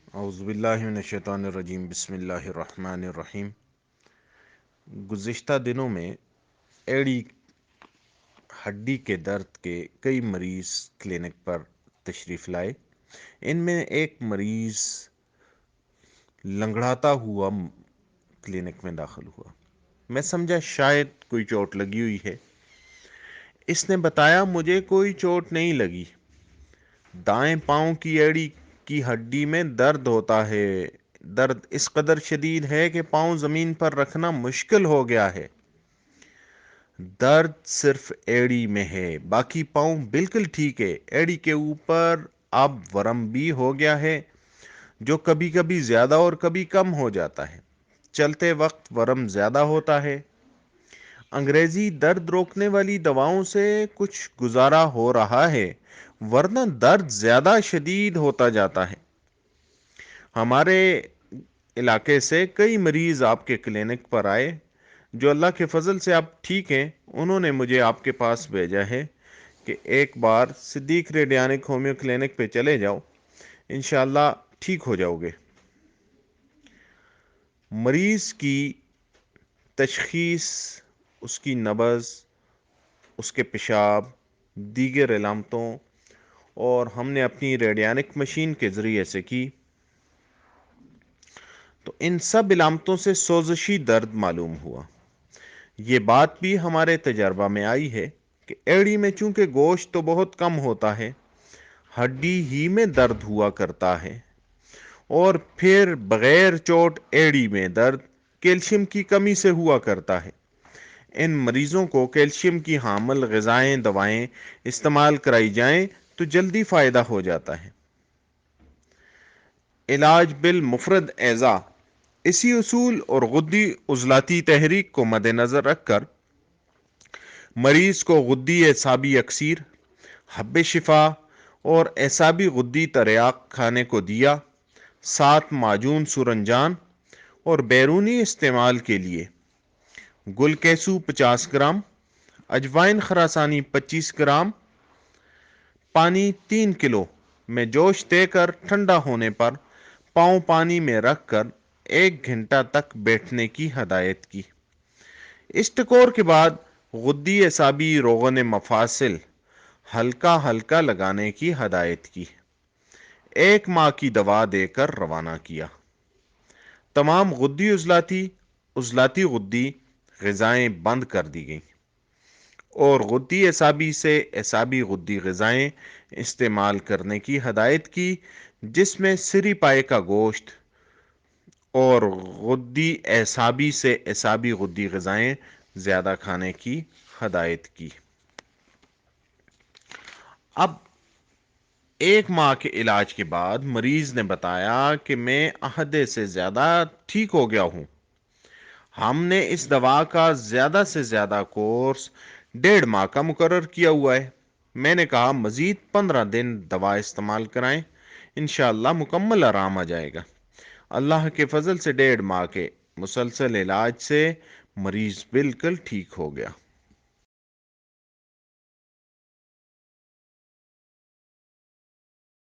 اعوذ باللہ من الشیطان الرجیم، بسم اللہ الرحمن الرحیم۔ گزشتہ دنوں میں ایڑی ہڈی کے درد کے کئی مریض کلینک پر تشریف لائے۔ ان میں ایک مریض لنگڑاتا ہوا کلینک میں داخل ہوا۔ میں سمجھا شاید کوئی چوٹ لگی ہوئی ہے۔ اس نے بتایا مجھے کوئی چوٹ نہیں لگی، دائیں پاؤں کی ایڑی کی ہڈی میں درد ہوتا ہے، درد اس قدر شدید ہے کہ پاؤں زمین پر رکھنا مشکل ہو گیا ہے۔ درد صرف ایڑی میں ہے، باقی پاؤں بالکل ٹھیک ہے۔ ایڑی کے اوپر اب ورم بھی ہو گیا ہے، جو کبھی کبھی زیادہ اور کبھی کم ہو جاتا ہے۔ چلتے وقت ورم زیادہ ہوتا ہے۔ انگریزی درد روکنے والی دواؤں سے کچھ گزارا ہو رہا ہے، ورنہ درد زیادہ شدید ہوتا جاتا ہے۔ ہمارے علاقے سے کئی مریض آپ کے کلینک پر آئے، جو اللہ کے فضل سے آپ ٹھیک ہیں۔ انہوں نے مجھے آپ کے پاس بھیجا ہے کہ ایک بار صدیق ریڈیانک ہومیو کلینک پہ چلے جاؤ، انشاءاللہ ٹھیک ہو جاؤ گے۔ مریض کی تشخیص، اس کی نبض، اس کے پیشاب، دیگر علامتوں اور ہم نے اپنی ریڈیانک مشین کے ذریعے سے کی تو ان سب علامتوں سے سوزشی درد معلوم ہوا۔ یہ بات بھی ہمارے تجربہ میں آئی ہے کہ ایڑی میں چونکہ گوشت تو بہت کم ہوتا ہے، ہڈی ہی میں درد ہوا کرتا ہے، اور پھر بغیر چوٹ ایڑی میں درد کیلشیم کی کمی سے ہوا کرتا ہے۔ ان مریضوں کو کیلشیم کی حامل غذائیں، دوائیں استعمال کرائی جائیں تو جلدی فائدہ ہو جاتا ہے۔ علاج بالمفرد اعضاء، اسی اصول اور غدی عضلاتی تحریک کو مد نظر رکھ کر مریض کو غدی اعصابی اکسیر، حب شفا اور اعصابی غدی تریاق کھانے کو دیا، ساتھ معجون سورنجان اور بیرونی استعمال کے لیے گل کیسو 50 گرام، اجوائن خراسانی 25 گرام، پانی 3 کلو میں جوش دے کر ٹھنڈا ہونے پر پاؤں پانی میں رکھ کر 1 گھنٹہ تک بیٹھنے کی ہدایت کی۔ اس ٹکور کے بعد غدی اعصابی روغن مفاصل ہلکا ہلکا لگانے کی ہدایت کی۔ 1 ماہ کی دوا دے کر روانہ کیا۔ تمام غدی عضلاتی غدی غذائیں بند کر دی گئیں اور غدی اعصابی سے اعصابی غدی غذائیں استعمال کرنے کی ہدایت کی، جس میں سری پائے کا گوشت اور غدی اعصابی سے اعصابی غدی غذائیں زیادہ کھانے کی ہدایت کی۔ اب 1 ماہ کے علاج کے بعد مریض نے بتایا کہ میں عہدے سے زیادہ ٹھیک ہو گیا ہوں۔ ہم نے اس دوا کا زیادہ سے زیادہ کورس 1.5 ماہ کا مقرر کیا ہوا ہے۔ میں نے کہا مزید 15 دن دوا استعمال کرائیں، انشاءاللہ مکمل آرام آ جائے گا۔ اللہ کے فضل سے 1.5 ماہ کے مسلسل علاج سے مریض بالکل ٹھیک ہو گیا۔